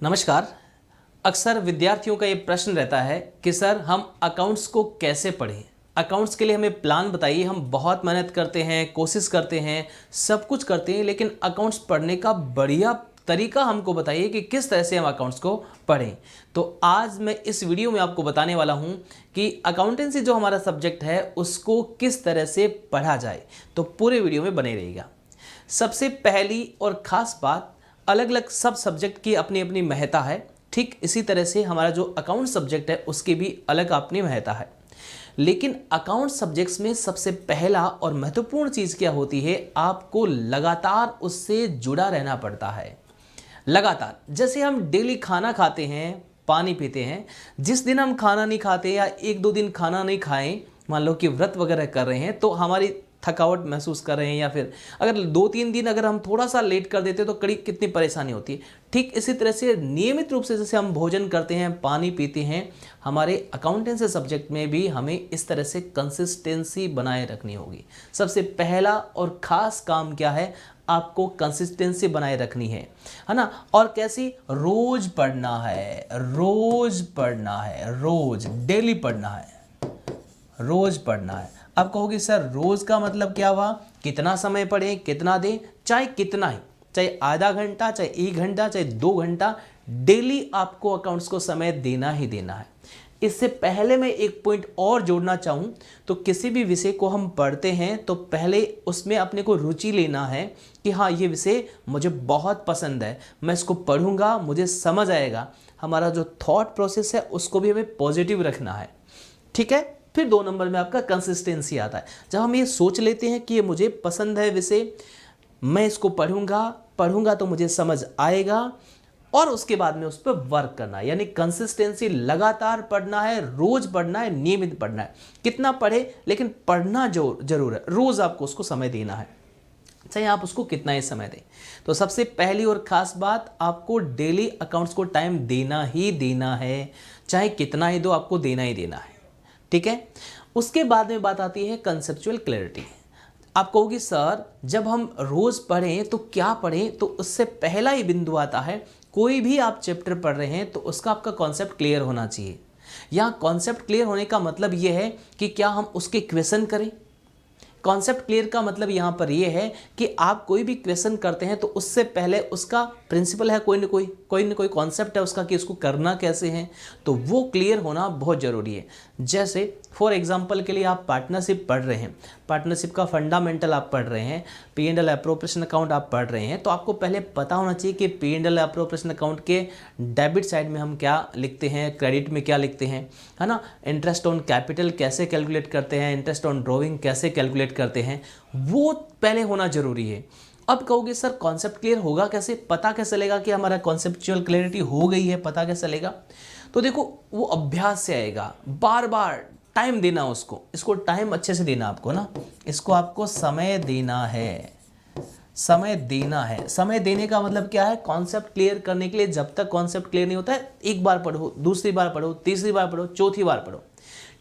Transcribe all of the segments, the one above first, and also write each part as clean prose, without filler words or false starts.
नमस्कार। अक्सर विद्यार्थियों का ये प्रश्न रहता है कि सर हम अकाउंट्स को कैसे पढ़ें। अकाउंट्स के लिए हमें प्लान बताइए। हम बहुत मेहनत करते हैं, कोशिश करते हैं, सब कुछ करते हैं, लेकिन अकाउंट्स पढ़ने का बढ़िया तरीका हमको बताइए कि किस तरह से हम अकाउंट्स को पढ़ें। तो आज मैं इस वीडियो में आपको बताने वाला हूं कि अकाउंटेंसी जो हमारा सब्जेक्ट है उसको किस तरह से पढ़ा जाए। तो पूरे वीडियो में बने रहिएगा। सबसे पहली और ख़ास बात, अलग अलग सब सब्जेक्ट की अपनी अपनी महत्ता है। ठीक इसी तरह से हमारा जो अकाउंट सब्जेक्ट है उसकी भी अलग अपनी महत्ता है। लेकिन अकाउंट सब्जेक्ट्स में सबसे पहला और महत्वपूर्ण चीज़ क्या होती है, आपको लगातार उससे जुड़ा रहना पड़ता है। लगातार, जैसे हम डेली खाना खाते हैं, पानी पीते हैं। जिस दिन हम खाना नहीं खाते या एक दो दिन खाना नहीं खाएं, मान लो कि व्रत वगैरह कर रहे हैं, तो हमारी थकावट महसूस कर रहे हैं, या फिर अगर 2-3 दिन अगर हम थोड़ा सा लेट कर देते तो कितनी परेशानी होती है। ठीक इसी तरह से नियमित रूप से जैसे हम भोजन करते हैं, पानी पीते हैं, हमारे अकाउंटेंसी सब्जेक्ट में भी हमें इस तरह से कंसिस्टेंसी बनाए रखनी होगी। सबसे पहला और ख़ास काम क्या है, आपको कंसिस्टेंसी बनाए रखनी है ना। और कैसी? रोज पढ़ना है, रोज पढ़ना है, रोज डेली पढ़ना है, रोज पढ़ना है। अब कहोगे सर रोज का मतलब क्या हुआ, कितना समय पढ़ें, कितना दें? चाहे कितना ही, चाहे आधा घंटा, चाहे 1 घंटा, चाहे 2 घंटा, डेली आपको अकाउंट्स को समय देना ही देना है। इससे पहले मैं एक पॉइंट और जोड़ना चाहूँ तो किसी भी विषय को हम पढ़ते हैं तो पहले उसमें अपने को रुचि लेना है कि हाँ ये विषय मुझे बहुत पसंद है, मैं इसको पढ़ूंगा, मुझे समझ आएगा। हमारा जो थॉट प्रोसेस है उसको भी हमें पॉजिटिव रखना है। ठीक है। फिर 2 नंबर में आपका कंसिस्टेंसी आता है। जब हम ये सोच लेते हैं कि ये मुझे पसंद है विषय, मैं इसको पढ़ूंगा तो मुझे समझ आएगा, और उसके बाद में उस पर वर्क करना है। यानी कंसिस्टेंसी, लगातार पढ़ना है, रोज पढ़ना है, नियमित पढ़ना है। कितना पढ़े, लेकिन पढ़ना जो जरूर है, रोज आपको उसको समय देना है, चाहे आप उसको कितना ही समय दें। तो सबसे पहली और ख़ास बात, आपको डेली अकाउंट्स को टाइम देना ही देना है, चाहे कितना ही दो, आपको देना ही देना है। ठीक है। उसके बाद में बात आती है कंसेप्चुअल क्लैरिटी। आप कहोगे सर जब हम रोज पढ़ें तो क्या पढ़ें, तो उससे पहला ही बिंदु आता है, कोई भी आप चैप्टर पढ़ रहे हैं तो उसका आपका कॉन्सेप्ट क्लियर होना चाहिए। यहाँ कॉन्सेप्ट क्लियर होने का मतलब ये है कि क्या हम उसके क्वेश्चन करें। कॉन्सेप्ट क्लियर का मतलब यहाँ पर यह है कि आप कोई भी क्वेश्चन करते हैं तो उससे पहले उसका प्रिंसिपल है, कोई ना कोई कॉन्सेप्ट है उसका कि इसको करना कैसे है, तो वो क्लियर होना बहुत ज़रूरी है। जैसे फॉर एग्जांपल के लिए आप पार्टनरशिप पढ़ रहे हैं, पार्टनरशिप का फंडामेंटल आप पढ़ रहे हैं, P&L एप्रोप्रिएशन अकाउंट आप पढ़ रहे हैं, तो आपको पहले पता होना चाहिए कि P&L एप्रोप्रिएशन अकाउंट के डेबिट साइड में हम क्या लिखते हैं, क्रेडिट में क्या लिखते हैं, है ना। इंटरेस्ट ऑन कैपिटल कैसे कैलकुलेट करते हैं, इंटरेस्ट ऑन ड्रॉइंग कैसे कैलकुलेट करते हैं, वो पहले होना जरूरी है। अब कहोगे सर कॉन्सेप्ट क्लियर होगा कैसे, पता कैसे चलेगा कि हमारा कॉन्सेप्चुअल क्लैरिटी हो गई है, पता कैसे चलेगा? तो देखो वो अभ्यास से आएगा, बार बार टाइम देना उसको, इसको टाइम अच्छे से देना आपको ना, इसको आपको समय देना है, समय देना है। समय देने का मतलब क्या है, कॉन्सेप्ट क्लियर करने के लिए जब तक कॉन्सेप्ट क्लियर नहीं होता है, एक बार पढ़ो, दूसरी बार पढ़ो, तीसरी बार पढ़ो, चौथी बार पढ़ो,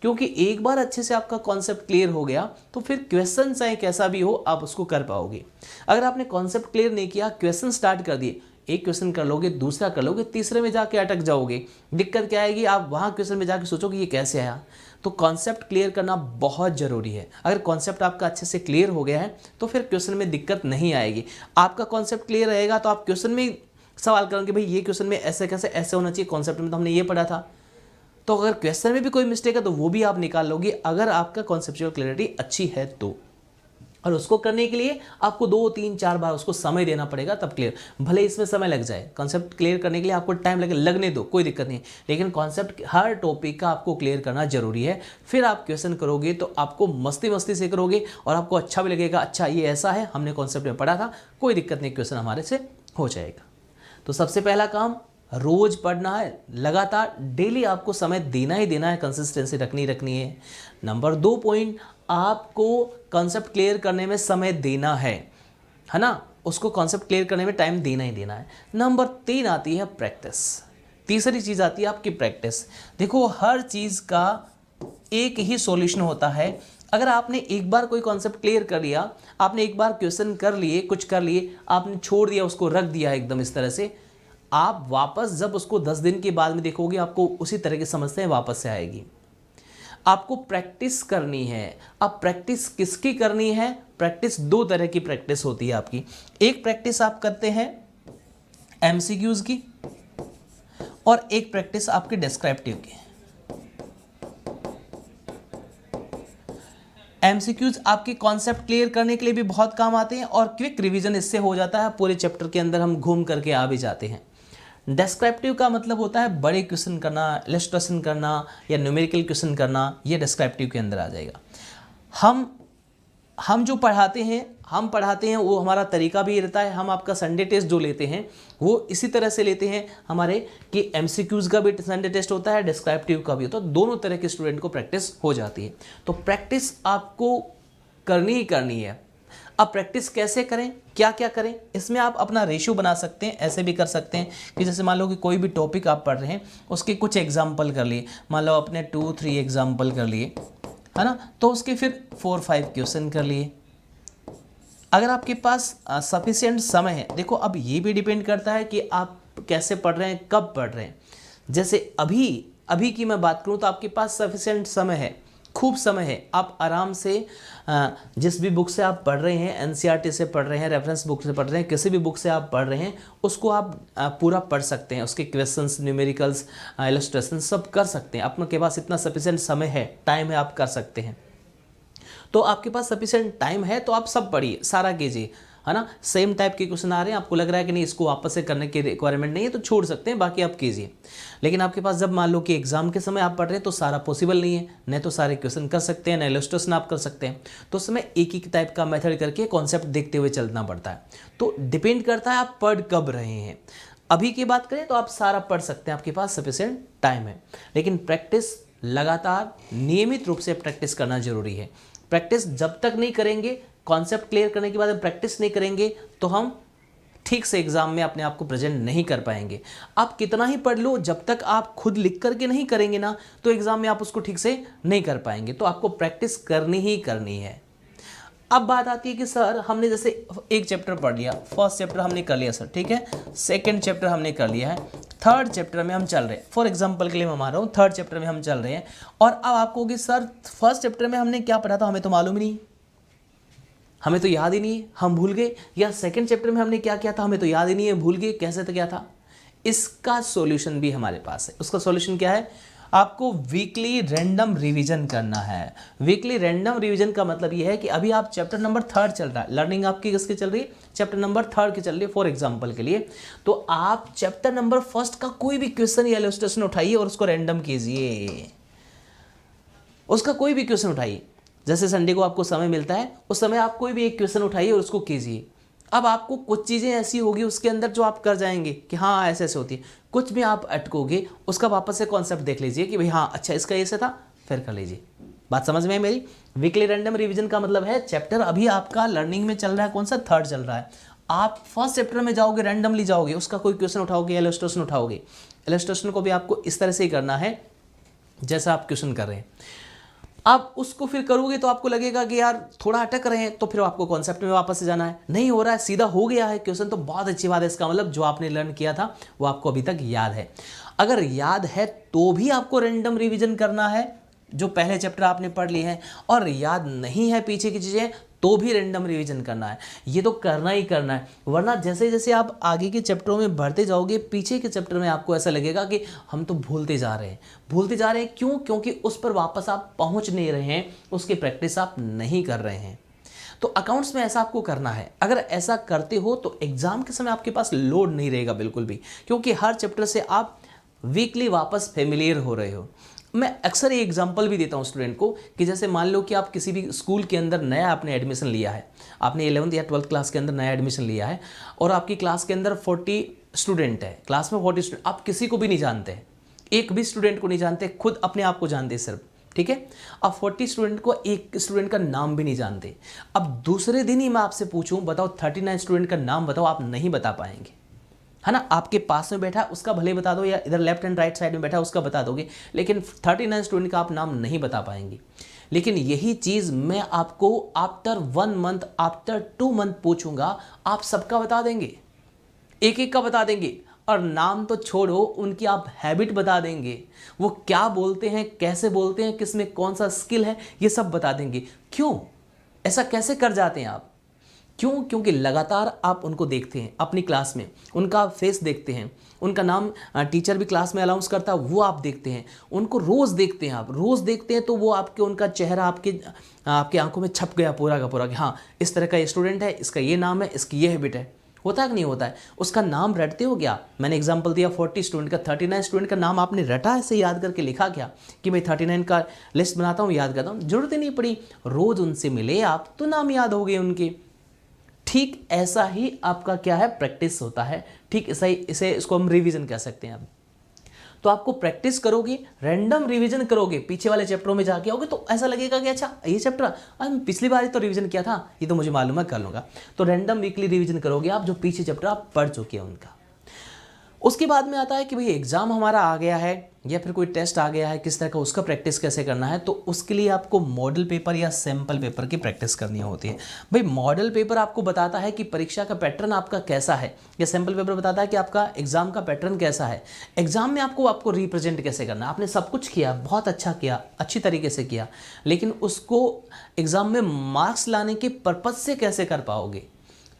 क्योंकि एक बार अच्छे से आपका कॉन्सेप्ट क्लियर हो गया तो फिर क्वेश्चन चाहे कैसा भी हो आप उसको कर पाओगे। अगर आपने कॉन्सेप्ट क्लियर नहीं किया, क्वेश्चन स्टार्ट कर दिए, एक क्वेश्चन कर लोगे, दूसरा कर लोगे, तीसरे में जाके अटक जाओगे। दिक्कत क्या आएगी, आप वहाँ क्वेश्चन में जाके सोचोगे ये कैसे आया। तो कॉन्सेप्ट क्लियर करना बहुत ज़रूरी है। अगर कॉन्सेप्ट आपका अच्छे से क्लियर हो गया है तो फिर क्वेश्चन में दिक्कत नहीं आएगी। आपका कॉन्सेप्ट क्लियर रहेगा तो आप क्वेश्चन में सवाल करोगे, भाई ये क्वेश्चन में ऐसे कैसे, ऐसे होना चाहिए, कॉन्सेप्ट में तो हमने ये पढ़ा था। तो अगर क्वेश्चन में भी कोई मिस्टेक है तो वो भी आप निकाल लोगे, अगर आपका कॉन्सेप्चुअल क्लैरिटी अच्छी है तो। और उसको करने के लिए आपको 2-3-4 बार उसको समय देना पड़ेगा, तब क्लियर। भले इसमें समय लग जाए, कॉन्सेप्ट क्लियर करने के लिए आपको टाइम लगने दो, कोई दिक्कत नहीं, लेकिन कॉन्सेप्ट हर टॉपिक का आपको क्लियर करना जरूरी है। फिर आप क्वेश्चन करोगे तो आपको मस्ती से करोगे और आपको अच्छा भी लगेगा, अच्छा ये ऐसा है, हमने कॉन्सेप्ट में पढ़ा था, कोई दिक्कत नहीं, क्वेश्चन हमारे से हो जाएगा। तो सबसे पहला काम, रोज पढ़ना है, लगातार डेली आपको समय देना ही देना है, कंसिस्टेंसी रखनी है। नंबर 2 पॉइंट, आपको कॉन्सेप्ट क्लियर करने में समय देना है ना, उसको कॉन्सेप्ट क्लियर करने में टाइम देना ही देना है। नंबर 3 आती है प्रैक्टिस। तीसरी चीज़ आती है आपकी प्रैक्टिस। देखो हर चीज़ का एक ही सॉल्यूशन होता है। अगर आपने एक बार कोई कॉन्सेप्ट क्लियर कर लिया, आपने एक बार क्वेश्चन कर लिए, कुछ कर लिए, आपने छोड़ दिया, उसको रख दिया एकदम इस तरह से, आप वापस जब उसको 10 दिन के बाद में देखोगे आपको उसी तरह की समस्याएं वापस से आएगी। आपको प्रैक्टिस करनी है। अब प्रैक्टिस किसकी करनी है? प्रैक्टिस दो तरह की प्रैक्टिस होती है आपकी। एक प्रैक्टिस आप करते हैं एमसीक्यूज की और एक प्रैक्टिस आपकी डिस्क्रिप्टिव की। एमसीक्यूज आपके कॉन्सेप्ट क्लियर करने के लिए भी बहुत काम आते हैं और क्विक रिवीजन इससे हो जाता है, पूरे चैप्टर के अंदर हम घूम करके आ भी जाते हैं। डिस्क्रिप्टिव का मतलब होता है बड़े क्वेश्चन करना, इलस्ट्रेशन करना या न्यूमेरिकल क्वेश्चन करना, ये डिस्क्रिप्टिव के अंदर आ जाएगा। हम जो पढ़ाते हैं वो हमारा तरीका भी रहता है। हम आपका संडे टेस्ट जो लेते हैं वो इसी तरह से लेते हैं हमारे कि एमसीक्यूज का भी संडे टेस्ट होता है, डिस्क्रिप्टिव का भी होता है। दोनों तरह के स्टूडेंट को प्रैक्टिस हो जाती है। तो प्रैक्टिस आपको करनी ही करनी है। अब प्रैक्टिस कैसे करें, क्या क्या करें, इसमें आप अपना रेशियो बना सकते हैं। ऐसे भी कर सकते हैं कि जैसे मान लो कि कोई भी टॉपिक आप पढ़ रहे हैं उसके कुछ एग्जाम्पल कर लिए, मान लो अपने 2-3 एग्जाम्पल कर लिए, है ना, तो उसके फिर 4-5 क्वेश्चन कर लिए। अगर आपके पास सफिशिएंट समय है, देखो अब ये भी डिपेंड करता है कि आप कैसे पढ़ रहे हैं, कब पढ़ रहे हैं। जैसे अभी की मैं बात करूं तो आपके पास सफिशिएंट समय है, खूब समय है। आप आराम से जिस भी बुक से आप पढ़ रहे हैं, एनसीईआरटी से पढ़ रहे हैं, रेफरेंस बुक से पढ़ रहे हैं, किसी भी बुक से आप पढ़ रहे हैं, उसको आप पूरा पढ़ सकते हैं। उसके क्वेश्चंस, न्यूमेरिकल्स, इलस्ट्रेशन सब कर सकते हैं। आपके पास इतना सफिशिएंट समय है, टाइम है, आप कर सकते हैं। तो आपके पास सफिशिएंट टाइम है तो आप सब पढ़िए, सारा कीजिए, है ना। सेम टाइप के क्वेश्चन आ रहे हैं, आपको लग रहा है कि नहीं इसको वापस से करने की रिक्वायरमेंट नहीं है तो छोड़ सकते हैं, बाकी आप कीजिए। लेकिन आपके पास जब मान लो कि एग्जाम के समय आप पढ़ रहे हैं तो सारा पॉसिबल नहीं है, नहीं तो सारे क्वेश्चन कर सकते हैं, न इलस्ट्रेशन आप कर सकते हैं। तो उस समय एक ही टाइप का मेथड करके कॉन्सेप्ट देखते हुए चलना पड़ता है। तो डिपेंड करता है आप पढ़ कब रहे हैं। अभी की बात करें तो आप सारा पढ़ सकते हैं, आपके पास सफिशिएंट टाइम है। लेकिन प्रैक्टिस लगातार नियमित रूप से प्रैक्टिस करना जरूरी है। प्रैक्टिस जब तक नहीं करेंगे, कॉन्सेप्ट क्लियर करने के बाद हम प्रैक्टिस नहीं करेंगे तो हम ठीक से एग्जाम में अपने आप को प्रेजेंट नहीं कर पाएंगे। आप कितना ही पढ़ लो, जब तक आप खुद लिख करके नहीं करेंगे ना तो एग्जाम में आप उसको ठीक से नहीं कर पाएंगे। तो आपको प्रैक्टिस करनी ही करनी है। अब बात आती है कि सर हमने जैसे एक चैप्टर पढ़ लिया, फर्स्ट चैप्टर हमने कर लिया सर, ठीक है, सेकंड चैप्टर हमने कर लिया है, थर्ड चैप्टर में हम चल रहे हैं। फॉर एग्जांपल के लिए मैं मान रहा हूँ थर्ड चैप्टर में हम चल रहे हैं और अब आप कहोगे सर फर्स्ट चैप्टर में हमने क्या पढ़ा था, हमें तो मालूम ही नहीं, हमें तो याद ही नहीं है, हम भूल गए। या सेकंड चैप्टर में हमने क्या किया था, हमें तो याद ही नहीं है, भूल गए, कैसे तो क्या था। इसका सॉल्यूशन भी हमारे पास है। उसका सॉल्यूशन क्या है, आपको वीकली रैंडम रिवीजन करना है। वीकली रैंडम रिवीजन का मतलब ये है कि अभी आप चैप्टर नंबर 3 चल रहा है, लर्निंग आपकी किसकी चल रही है, चैप्टर नंबर 3 की चल रही है फॉर एग्जांपल के लिए। तो आप चैप्टर नंबर 1 का कोई भी क्वेश्चन या इलस्ट्रेशन उठाइए और उसको रैंडम कीजिए। उसका कोई भी क्वेश्चन उठाइए, जैसे संडे को आपको समय मिलता है उस समय आप कोई भी एक क्वेश्चन उठाइए और उसको कीजिए। अब आपको कुछ चीज़ें ऐसी होगी उसके अंदर जो आप कर जाएंगे कि हाँ ऐसे ऐसे होती है, कुछ भी आप अटकोगे, उसका वापस से कॉन्सेप्ट देख लीजिए कि भाई हाँ अच्छा इसका ऐसे था, फिर कर लीजिए। बात समझ में है मेरी। वीकली रैंडम रिवीजन का मतलब है चैप्टर अभी आपका लर्निंग में चल रहा है, कौन सा, 3rd चल रहा है, आप फर्स्ट चैप्टर में जाओगे, रैंडमली जाओगे, उसका कोई क्वेश्चन उठाओगे, इलस्ट्रेशन उठाओगे। इलस्ट्रेशन को भी आपको इस तरह से ही करना है जैसा आप क्वेश्चन कर रहे हैं। आप उसको फिर करोगे तो आपको लगेगा कि यार थोड़ा अटक रहे हैं, तो फिर आपको कॉन्सेप्ट में वापस से जाना है। नहीं हो रहा है, सीधा हो गया है क्वेश्चन, तो बहुत अच्छी बात है। इसका मतलब जो आपने लर्न किया था वो आपको अभी तक याद है। अगर याद है तो भी आपको रैंडम रिवीजन करना है, जो पहले चैप्टर आपने पढ़ लिए हैं, और याद नहीं है पीछे की चीज़ें तो भी रैंडम रिवीजन करना है। ये तो करना ही करना है, वरना जैसे जैसे आप आगे के चैप्टरों में बढ़ते जाओगे, पीछे के चैप्टर में आपको ऐसा लगेगा कि हम तो भूलते जा रहे हैं। क्यों? क्योंकि उस पर वापस आप पहुंच नहीं रहे हैं, उसकी प्रैक्टिस आप नहीं कर रहे हैं। तो अकाउंट्स में ऐसा आपको करना है। अगर ऐसा करते हो तो एग्जाम के समय आपके पास लोड नहीं रहेगा बिल्कुल भी, क्योंकि हर चैप्टर से आप वीकली वापस फेमिलियर हो रहे हो। मैं अक्सर ये एग्जांपल भी देता हूँ स्टूडेंट को कि जैसे मान लो कि आप किसी भी स्कूल के अंदर नया आपने एडमिशन लिया है, आपने 11th या 12th क्लास के अंदर नया एडमिशन लिया है और आपकी क्लास के अंदर 40 स्टूडेंट है, क्लास में 40 स्टूडेंट, आप किसी को भी नहीं जानते, एक भी स्टूडेंट को नहीं जानते, खुद अपने आप को जानते सिर्फ, ठीक है। अब 40 स्टूडेंट को एक स्टूडेंट का नाम भी नहीं जानते। अब दूसरे दिन ही मैं आपसे पूछूं बताओ 39 स्टूडेंट का नाम बताओ, आप नहीं बता पाएंगे, है ना। आपके पास में बैठा उसका भले बता दो, या इधर लेफ्ट एंड राइट साइड में बैठा उसका बता दोगे, लेकिन 39 स्टूडेंट का आप नाम नहीं बता पाएंगे। लेकिन यही चीज़ मैं आपको आफ्टर 1 मंथ, आफ्टर 2 मंथ पूछूंगा, आप सबका बता देंगे, एक एक का बता देंगे। और नाम तो छोड़ो, उनकी आप हैबिट बता देंगे, वो क्या बोलते हैं, कैसे बोलते हैं, किस में कौन सा स्किल है, ये सब बता देंगे। क्यों ऐसा कैसे कर जाते हैं आप? क्यों? क्योंकि लगातार आप उनको देखते हैं अपनी क्लास में, उनका फेस देखते हैं, उनका नाम टीचर भी क्लास में अनाउंस करता है, वो आप देखते हैं, उनको रोज़ देखते हैं, आप रोज़ देखते हैं, तो वो आपके उनका चेहरा आपके आंखों में छप गया पूरा का पूरा कि हाँ इस तरह का ये स्टूडेंट है, इसका ये नाम है, इसकी ये हैबिट है। होता है कि नहीं होता है? उसका नाम रटते हो क्या? मैंने एग्जांपल दिया 40 स्टूडेंट का, 39 स्टूडेंट का नाम आपने रटा, ऐसे याद करके लिखा क्या कि मैं 39 का लिस्ट बनाता हूँ, याद करता हूँ? जरूरत ही नहीं पड़ी। रोज़ उनसे मिले आप तो नाम याद हो गए उनके। ठीक ऐसा ही आपका क्या है, प्रैक्टिस होता है। ठीक ऐसा ही इसको हम रिवीजन कह सकते हैं। अब तो आपको प्रैक्टिस करोगे, रैंडम रिवीजन करोगे, पीछे वाले चैप्टरों में जाके आओगे तो ऐसा लगेगा कि अच्छा ये चैप्टर पिछली बार ही तो रिवीजन किया था, ये तो मुझे मालूम है, कर लूँगा। तो रैंडम वीकली रिवीजन करोगे आप, जो पीछे चैप्टर आप पढ़ चुके हैं उनका। उसके बाद में आता है कि भाई एग्ज़ाम हमारा आ गया है या फिर कोई टेस्ट आ गया है, किस तरह का उसका प्रैक्टिस कैसे करना है। तो उसके लिए आपको मॉडल पेपर या सैम्पल पेपर की प्रैक्टिस करनी होती है। भाई मॉडल पेपर आपको बताता है कि परीक्षा का पैटर्न आपका कैसा है, या सैम्पल पेपर बताता है कि आपका एग्ज़ाम का पैटर्न कैसा है। एग्ज़ाम में आपको रिप्रेजेंट कैसे करना है। आपने सब कुछ किया, बहुत अच्छा किया, अच्छी तरीके से किया, लेकिन उसको एग्ज़ाम में मार्क्स लाने के पर्पज़ से कैसे कर पाओगे।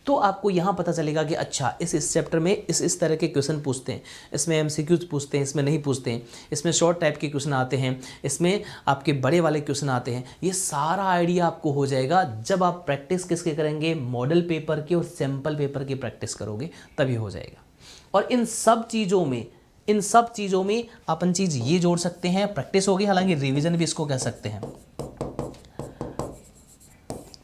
तो आपको यहाँ पता चलेगा कि अच्छा इस चैप्टर में इस तरह के क्वेश्चन पूछते हैं, इसमें एमसीक्यूज पूछते हैं, इसमें नहीं पूछते हैं, इसमें शॉर्ट टाइप के क्वेश्चन आते हैं, इसमें आपके बड़े वाले क्वेश्चन आते हैं। ये सारा आइडिया आपको हो जाएगा जब आप प्रैक्टिस किसके करेंगे, मॉडल पेपर की और सैम्पल पेपर की प्रैक्टिस करोगे, तभी हो जाएगा। और इन सब चीज़ों में अपन चीज़ ये जोड़ सकते हैं, प्रैक्टिस होगी, हालांकि रिविज़न भी इसको कह सकते हैं,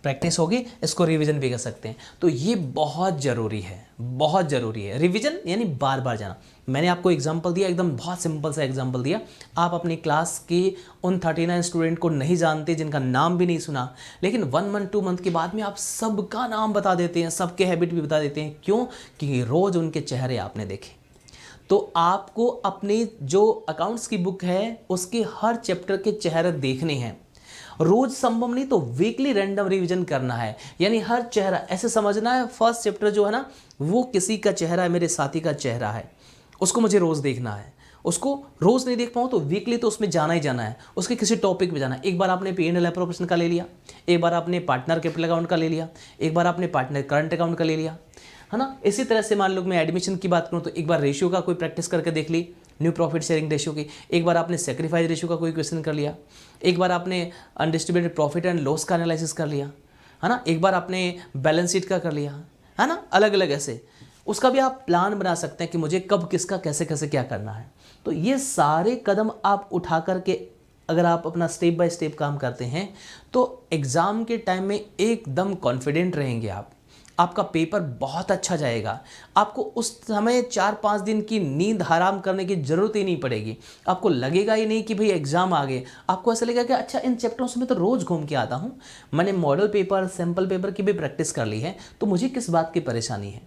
प्रैक्टिस होगी, इसको रिवीजन भी कर सकते हैं। तो ये बहुत ज़रूरी है, बहुत ज़रूरी है। रिवीजन यानी बार बार जाना। मैंने आपको एग्जांपल दिया, एकदम बहुत सिंपल सा एग्जांपल दिया। आप अपनी क्लास के उन 39 स्टूडेंट को नहीं जानते, जिनका नाम भी नहीं सुना, लेकिन 1 मंथ 2 मंथ के बाद में आप सबका नाम बता देते हैं, सबके हैबिट भी बता देते हैं। क्यों? क्योंकि रोज़ उनके चेहरे आपने देखे। तो आपको अपने जो अकाउंट्स की बुक है उसके हर चैप्टर के चेहरे देखने हैं। रोज संभव नहीं तो वीकली रैंडम रिवीजन करना है, यानी हर चेहरा ऐसे समझना है। फर्स्ट चैप्टर जो है ना, वो किसी का चेहरा है, मेरे साथी का चेहरा है, उसको मुझे रोज़ देखना है। उसको रोज़ नहीं देख पाऊँ तो वीकली तो उसमें जाना ही जाना है, उसके किसी टॉपिक पे जाना है। एक बार आपने P&L एप्रोप्रिएशन का ले लिया, एक बार आपने पार्टनर कैपिटल अकाउंट का ले लिया, एक बार आपने पार्टनर करंट अकाउंट का ले लिया, है ना। इसी तरह से मान लो मैं एडमिशन की बात करूँ तो एक बार रेशियो का कोई प्रैक्टिस करके देख ली, न्यू प्रॉफिट शेयरिंग रेशियो की। एक बार आपने सेक्रीफाइस रेशियो का कोई क्वेश्चन कर लिया, एक बार आपने अनडिस्ट्रीब्यूटेड प्रॉफिट एंड लॉस का एनालिसिस कर लिया, है ना। एक बार आपने बैलेंस शीट का कर लिया, है ना। अलग अलग ऐसे उसका भी आप प्लान बना सकते हैं कि मुझे कब किसका कैसे कैसे क्या करना है। तो ये सारे कदम आप उठा करके अगर आप अपना स्टेप बाय स्टेप काम करते हैं तो एग्ज़ाम के टाइम में एकदम कॉन्फिडेंट रहेंगे आप। आपका पेपर बहुत अच्छा जाएगा। आपको उस समय 4-5 दिन की नींद हराम करने की ज़रूरत ही नहीं पड़ेगी। आपको लगेगा ही नहीं कि भाई एग्ज़ाम आ गए। आपको ऐसा लगेगा कि अच्छा इन चैप्टरों से मैं तो रोज़ घूम के आता हूँ, मैंने मॉडल पेपर सैम्पल पेपर की भी प्रैक्टिस कर ली है, तो मुझे किस बात की परेशानी है।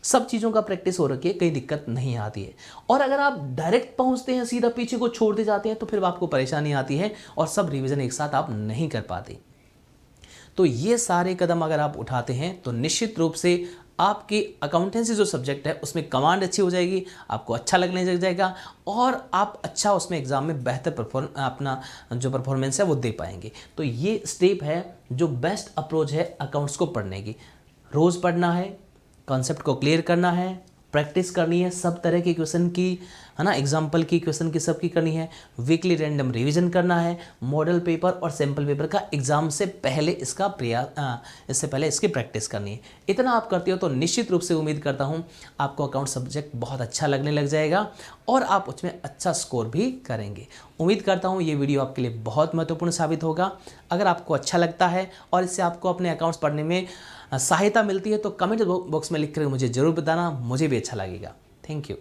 सब चीज़ों का प्रैक्टिस हो रखी है, कहीं दिक्कत नहीं आती है। और अगर आप डायरेक्ट पहुँचते हैं, सीधा पीछे को छोड़ते जाते हैं, तो फिर आपको परेशानी आती है और सब रिविज़न एक साथ आप नहीं कर पाते। तो ये सारे कदम अगर आप उठाते हैं तो निश्चित रूप से आपकी अकाउंटेंसी जो सब्जेक्ट है उसमें कमांड अच्छी हो जाएगी, आपको अच्छा लगने लग जाएगा और आप अच्छा उसमें एग्ज़ाम में बेहतर अपना जो परफॉर्मेंस है वो दे पाएंगे। तो ये स्टेप है जो बेस्ट अप्रोच है अकाउंट्स को पढ़ने की। रोज़ पढ़ना है, कॉन्सेप्ट को क्लियर करना है, प्रैक्टिस करनी है सब तरह के क्वेश्चन की, है ना, एग्जाम्पल की, क्वेश्चन की, सबकी करनी है। वीकली रैंडम रिवीजन करना है। मॉडल पेपर और सैम्पल पेपर का एग्जाम से पहले इससे पहले इसकी प्रैक्टिस करनी है। इतना आप करते हो तो निश्चित रूप से उम्मीद करता हूँ आपको अकाउंट सब्जेक्ट बहुत अच्छा लगने लग जाएगा और आप उसमें अच्छा स्कोर भी करेंगे। उम्मीद करता हूँ ये वीडियो आपके लिए बहुत महत्वपूर्ण साबित होगा। अगर आपको अच्छा लगता है और इससे आपको अपने अकाउंट्स पढ़ने में सहायता मिलती है तो कमेंट बॉक्स में लिख कर मुझे ज़रूर बताना, मुझे भी अच्छा लगेगा। Thank you.